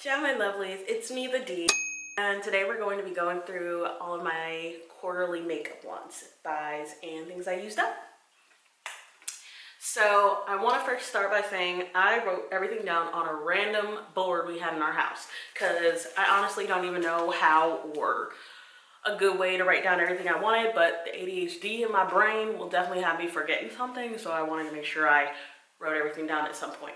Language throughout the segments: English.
Ciao my lovelies, it's me the D, and today we're going to be going through all of my quarterly makeup wants, buys, and things I used up. So I want to first start by saying I wrote everything down on a random board we had in our house because I honestly don't even know how or a good way to write down everything I wanted, but the ADHD in my brain will definitely have me forgetting something, so I wanted to make sure I wrote everything down at some point.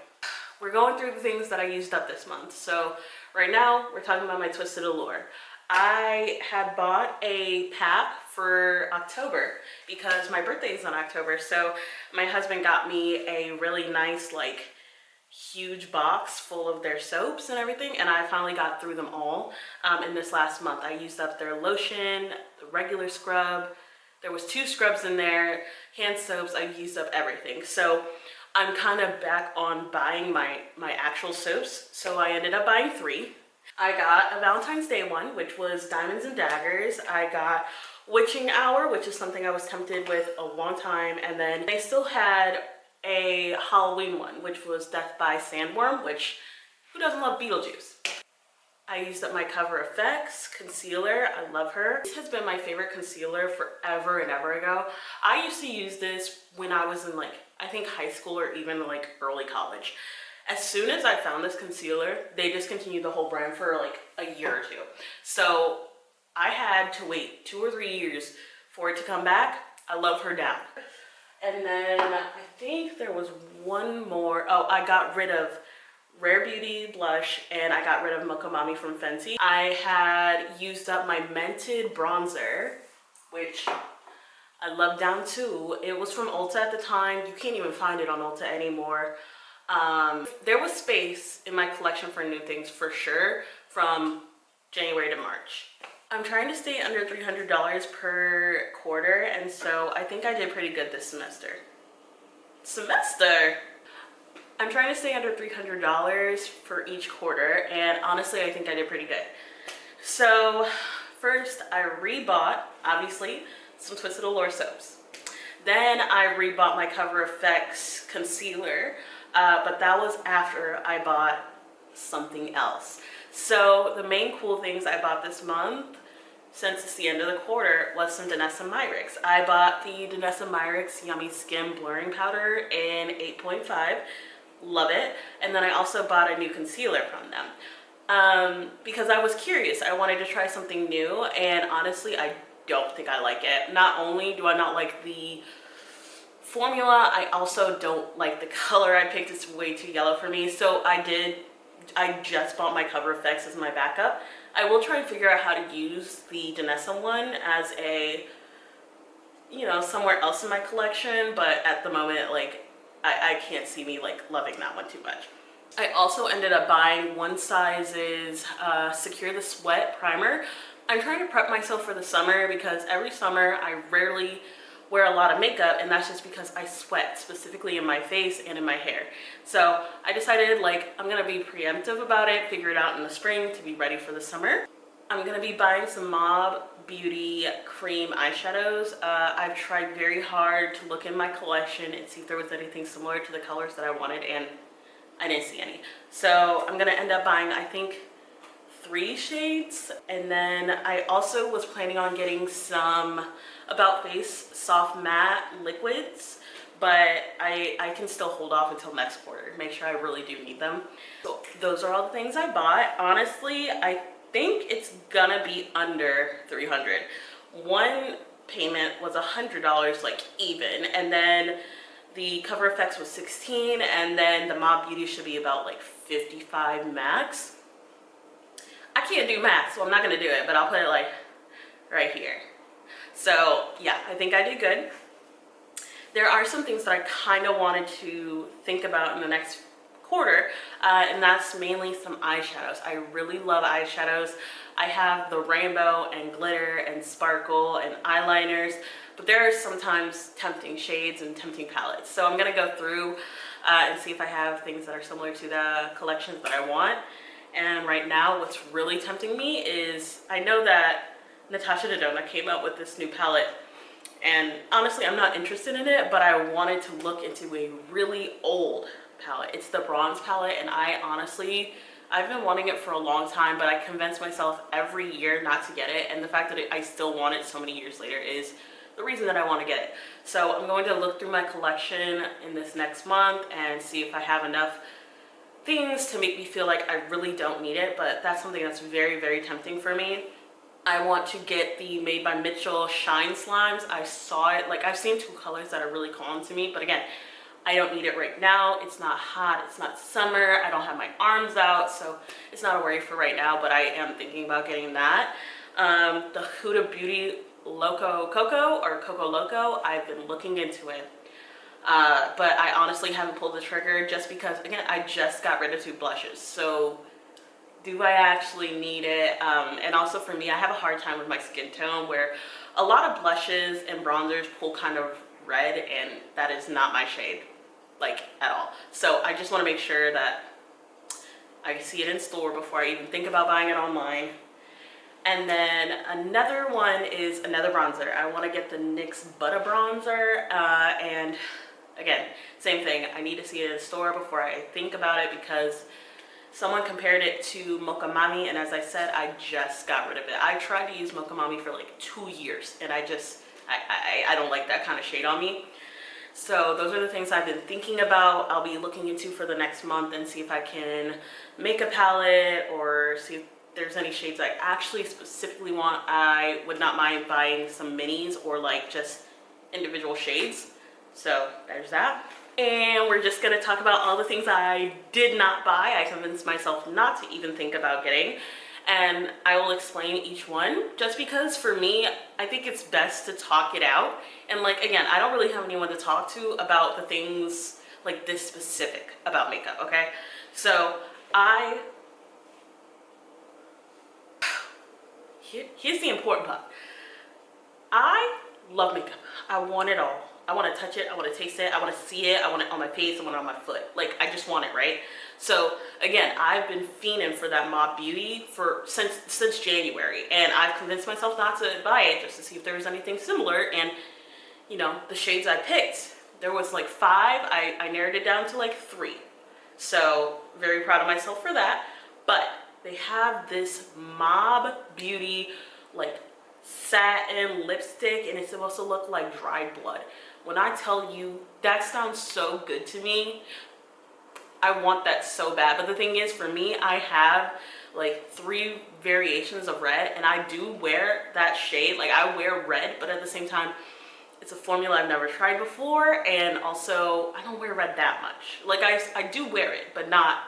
We're going through the things that I used up this month. So right now we're talking about my Twisted Allure. I had bought a pack for October because my birthday is in October. So my husband got me a really nice, like, huge box full of their soaps and everything, and I finally got through them all in this last month. I used up their lotion, the regular scrub. There was 2 scrubs in there, hand soaps. I used up everything. So I'm kind of back on buying my actual soaps. So I ended up buying 3. I got a Valentine's Day one, which was Diamonds and Daggers. I got Witching Hour, which is something I was tempted with a long time. And then they still had a Halloween one, which was Death by Sandworm, which, who doesn't love Beetlejuice? I used up my Cover FX concealer. I love her. This has been my favorite concealer forever and ever ago. I used to use this when I was in, like, I think high school or even like early college. As soon as I found this concealer, they discontinued the whole brand for like a year or 2. So I had to wait 2 or 3 years for it to come back. I love her down. And then I think there was one more. Oh, I got rid of Rare Beauty blush and I got rid of Mocha Mami from Fenty. I had used up my Mented bronzer, which I love down too. It was from Ulta at the time. You can't even find it on Ulta anymore. There was space in my collection for new things for sure from January to March. I'm trying to stay under $300 per quarter, and so I think I did pretty good this semester. I'm trying to stay under $300 for each quarter, and honestly, I think I did pretty good. So first, I rebought, obviously, some Twisted Allure soaps. Then I rebought my Cover FX concealer, but that was after I bought something else. So the main cool things I bought this month, since it's the end of the quarter, was some Danessa Myricks. I bought the Danessa Myricks Yummy Skin Blurring Powder in 8.5. Love it. And then I also bought a new concealer from them because I was curious. I wanted to try something new, and honestly, I don't think I like it. Not only do I not like the formula, I also don't like the color I picked. It's way too yellow for me. So I just bought my Cover FX as my backup. I will try and figure out how to use the Danessa one as a, somewhere else in my collection, but at the moment, like, I can't see me like loving that one too much. I also ended up buying One Size's Secure the Sweat primer. I'm trying to prep myself for the summer because every summer I rarely wear a lot of makeup, and that's just because I sweat, specifically in my face and in my hair. So I decided, like, I'm gonna be preemptive about it, figure it out in the spring to be ready for the summer. I'm gonna be buying some Mob Beauty cream eyeshadows. I've tried very hard to look in my collection and see if there was anything similar to the colors that I wanted, and I didn't see any. So I'm gonna end up buying, I think, 3 shades. And then I also was planning on getting some About Face Soft Matte liquids, but I can still hold off until next quarter, make sure I really do need them. So those are all the things I bought. Honestly, I think it's gonna be under $300. One payment was $100, like, even, and then the Cover FX was $16, and then the Mob Beauty should be about like $55 max. I can't do math, so I'm not gonna do it, but I'll put it like right here. So yeah, I think I did good. There are some things that I kind of wanted to think about in the next quarter, and that's mainly some eyeshadows. I really love eyeshadows. I have the rainbow and glitter and sparkle and eyeliners, but there are sometimes tempting shades and tempting palettes. So I'm gonna go through and see if I have things that are similar to the collections that I want. And right now, what's really tempting me is, I know that Natasha Denona came out with this new palette, and honestly, I'm not interested in it, but I wanted to look into a really old palette. It's the bronze palette, and I honestly I've been wanting it for a long time, but I convince myself every year not to get it, and the fact that I still want it so many years later is the reason that I want to get it. So I'm going to look through my collection in this next month and see if I have enough things to make me feel like I really don't need it, but that's something that's very, very tempting for me. I want to get the Made by Mitchell Shine Slimes. I saw it, like I've seen two colors that are really calling to me, but again, I don't need it right now. It's not hot, it's not summer, I don't have my arms out, so it's not a worry for right now, but I am thinking about getting that. The Huda Beauty Loco Coco, or Coco Loco, I've been looking into it. But I honestly haven't pulled the trigger just because, again, I just got rid of 2 blushes. So do I actually need it? And also for me, I have a hard time with my skin tone where a lot of blushes and bronzers pull kind of red, and that is not my shade, like at all. So I just want to make sure that I see it in store before I even think about buying it online. And then another one is another bronzer. I want to get the NYX Butter Bronzer, and again, same thing. I need to see it in store before I think about it because someone compared it to Mocha Mami, and as I said, I just got rid of it. I tried to use Mocha Mami for like 2 years, and I don't like that kind of shade on me. So those are the things I've been thinking about. I'll be looking into for the next month and see if I can make a palette or see if there's any shades I actually specifically want. I would not mind buying some minis or like just individual shades. So there's that. And we're just gonna talk about all the things I did not buy. I convinced myself not to even think about getting. And I will explain each one just because for me, I think it's best to talk it out. And like, again, I don't really have anyone to talk to about the things like this specific about makeup, okay? So here's the important part. I love makeup. I want it all. I want to touch it, I want to taste it, I want to see it, I want it on my face, I want it on my foot. Like, I just want it, right? So, again, I've been fiending for that Mob Beauty since January, and I've convinced myself not to buy it just to see if there was anything similar, and, you know, the shades I picked, there was like 5, I narrowed it down to like 3. So, very proud of myself for that, but they have this Mob Beauty, like, satin lipstick, and it's supposed to look like dried blood. When I tell you, that sounds so good to me. I want that so bad. But the thing is, for me, I have like 3 variations of red, and I do wear that shade. Like, I wear red, but at the same time, it's a formula I've never tried before, and also I don't wear red that much. Like, I do wear it, but not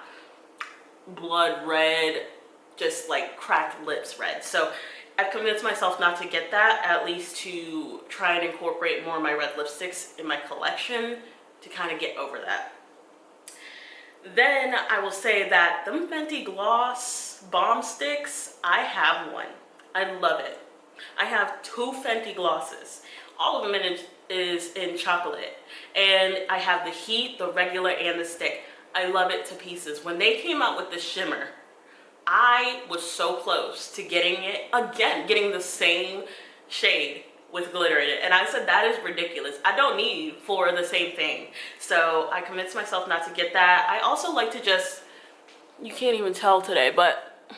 blood red, just like cracked lips red. So I've convinced myself not to get that, at least to try and incorporate more of my red lipsticks in my collection to kind of get over that. Then I will say that the Fenty Gloss Balm Sticks, I have one. I love it. I have 2 Fenty glosses. All of them is in chocolate. And I have the Heat, the regular, and the stick. I love it to pieces. When they came out with the shimmer, I was so close to getting it again, getting the same shade with glitter in it. And I said, that is ridiculous. I don't need 4 of the same thing. So I convinced myself not to get that. I also like to just, you can't even tell today, but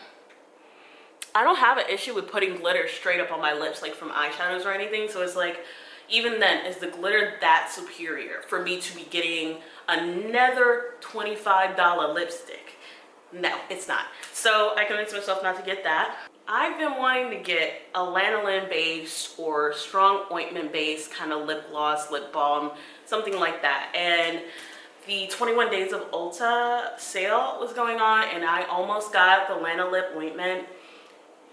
I don't have an issue with putting glitter straight up on my lips, like from eyeshadows or anything. So it's like, even then, is the glitter that superior for me to be getting another $25 lipstick? No, it's not. So I convinced myself not to get that. I've been wanting to get a lanolin base or strong ointment base kind of lip gloss, lip balm, something like that. And the 21 Days of Ulta sale was going on, and I almost got the Lanolip ointment.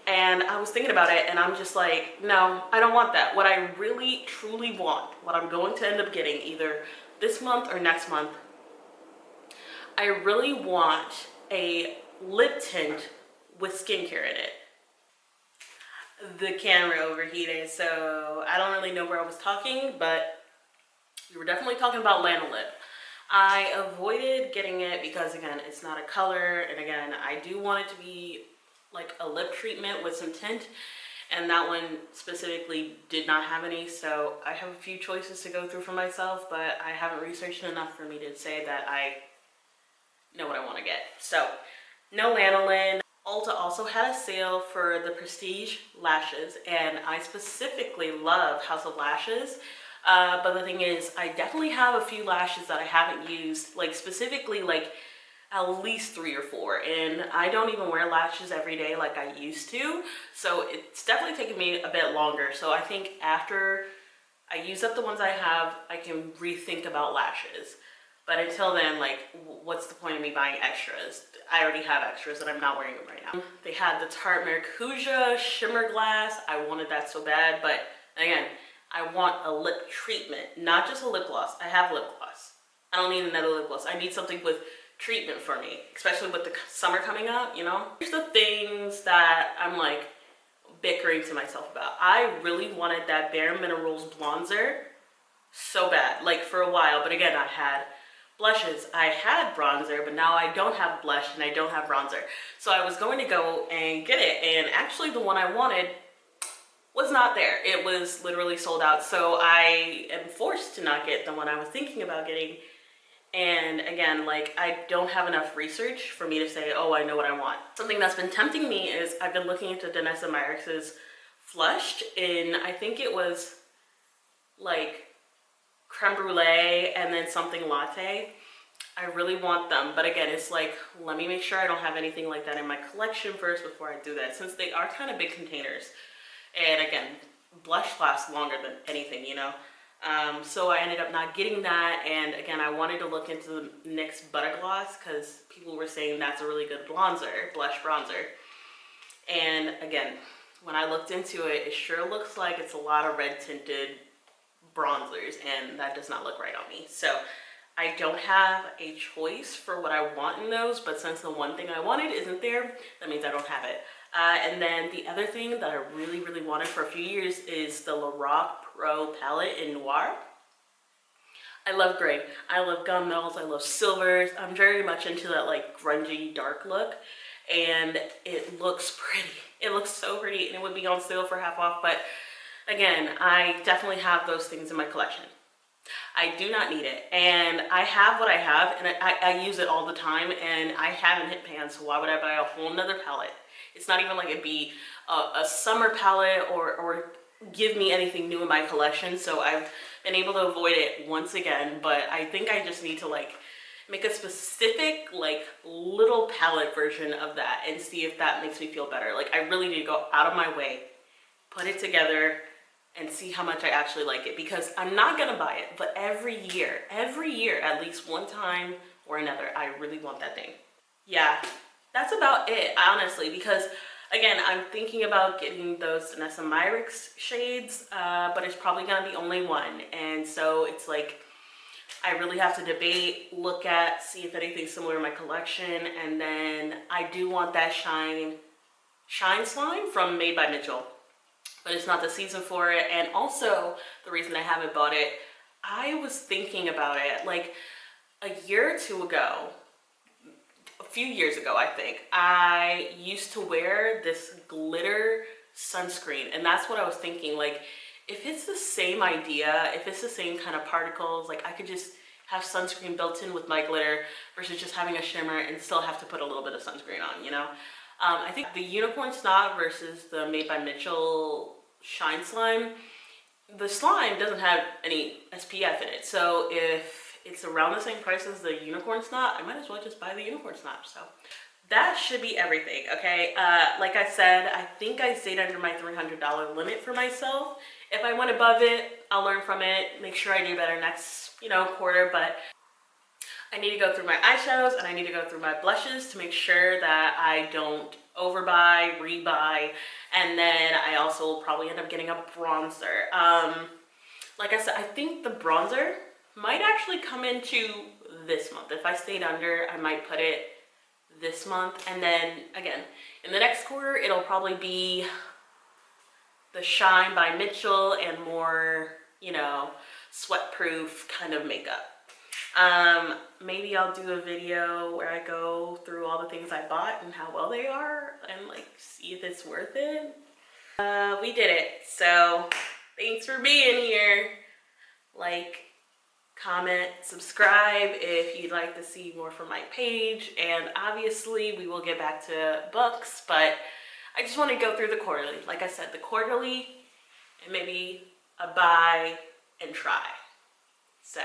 And I was thinking about it, and I'm just like, no, I don't want that. What I really, truly want, what I'm going to end up getting either this month or next month, I really want a lip tint with skincare in it. The camera overheated, so I don't really know where I was talking, but we were definitely talking about Lanolip. I avoided getting it because, again, it's not a color, and again, I do want it to be like a lip treatment with some tint, and that one specifically did not have any, so I have a few choices to go through for myself, but I haven't researched enough for me to say that I know what I want to get. So no lanolin. Ulta also had a sale for the Prestige lashes, and I specifically love House of Lashes. But the thing is, I definitely have a few lashes that I haven't used, like specifically like at least 3 or 4, and I don't even wear lashes every day like I used to, so it's definitely taken me a bit longer. So I think after I use up the ones I have, I can rethink about lashes. But until then, like, what's the point of me buying extras? I already have extras and I'm not wearing them right now. They had the Tarte Maracuja Shimmer Glass. I wanted that so bad, but again, I want a lip treatment, not just a lip gloss. I have lip gloss. I don't need another lip gloss. I need something with treatment for me, especially with the summer coming up, you know? Here's the things that I'm like bickering to myself about. I really wanted that Bare Minerals bronzer so bad, like for a while, but again, I had blushes, I had bronzer, but now I don't have blush and I don't have bronzer. So I was going to go and get it, and actually the one I wanted was not there. It was literally sold out. So I am forced to not get the one I was thinking about getting. And again, like, I don't have enough research for me to say, oh, I know what I want. Something that's been tempting me is I've been looking into Danessa Myricks' Flushed in, I think it was like creme brulee and then something latte. I really want them, but again, it's like, let me make sure I don't have anything like that in my collection first before I do that, since they are kind of big containers. And again, blush lasts longer than anything, you know? So I ended up not getting that, and again, I wanted to look into the NYX Butter Gloss because people were saying that's a really good bronzer, blush bronzer. And again, when I looked into it, it sure looks like it's a lot of red tinted bronzers, and that does not look right on me. So I don't have a choice for what I want in those, but since the one thing I wanted isn't there, that means I don't have it. And then the other thing that I really, really wanted for a few years is the Lorac Pro palette in Noir. I love gray. I love gunmetals. I love silvers. I'm very much into that like grungy dark look, and it looks pretty. It looks so pretty, and it would be on sale for half off, but again, I definitely have those things in my collection. I do not need it, and I have what I have, and I use it all the time, and I haven't hit pan, so why would I buy a whole nother palette? It's not even like it'd be a summer palette or give me anything new in my collection, so I've been able to avoid it once again, but I think I just need to like make a specific like little palette version of that and see if that makes me feel better. Like, I really need to go out of my way, put it together, and see how much I actually like it, because I'm not gonna buy it, but every year, at least one time or another, I really want that thing. Yeah, that's about it, honestly, because again, I'm thinking about getting those Danessa Myricks shades, but it's probably gonna be only one, and so it's like, I really have to debate, look at, see if anything's similar in my collection, and then I do want that Shine Slime from Made by Mitchell, but it's not the season for it. And also, the reason I haven't bought it, I was thinking about it like a year or two ago, a few years ago, I think, I used to wear this glitter sunscreen, and that's what I was thinking, like, if it's the same idea, if it's the same kind of particles, like I could just have sunscreen built in with my glitter versus just having a shimmer and still have to put a little bit of sunscreen on, you know? I think the Unicorn Snot versus the Made by Mitchell Shine Slime, the slime doesn't have any SPF in it, so if it's around the same price as the Unicorn Snot, I might as well just buy the Unicorn Snot. So that should be everything, okay? Like I said, I think I stayed under my $300 limit for myself. If I went above it, I'll learn from it, make sure I do better next, you know, quarter, but I need to go through my eyeshadows and I need to go through my blushes to make sure that I don't overbuy, rebuy, and then I also will probably end up getting a bronzer. Like I said, I think the bronzer might actually come into this month. If I stayed under, I might put it this month, and then again, in the next quarter, it'll probably be the Shine by Mitchell and more, you know, sweat-proof kind of makeup. Maybe I'll do a video where I go through all the things I bought and how well they are and like see if it's worth it. We did it. So thanks for being here. Like, comment, subscribe if you'd like to see more from my page, and obviously we will get back to books, but I just want to go through the quarterly. Like I said, the quarterly and maybe a buy and try. So,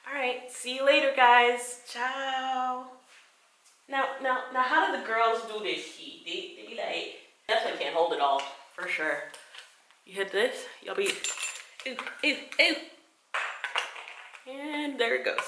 all right, see you later, guys. Ciao. Now, how do the girls do this shit? They be like, definitely can't hold it all, for sure. You hit this, you'll be, ooh, ooh, ooh. And there it goes.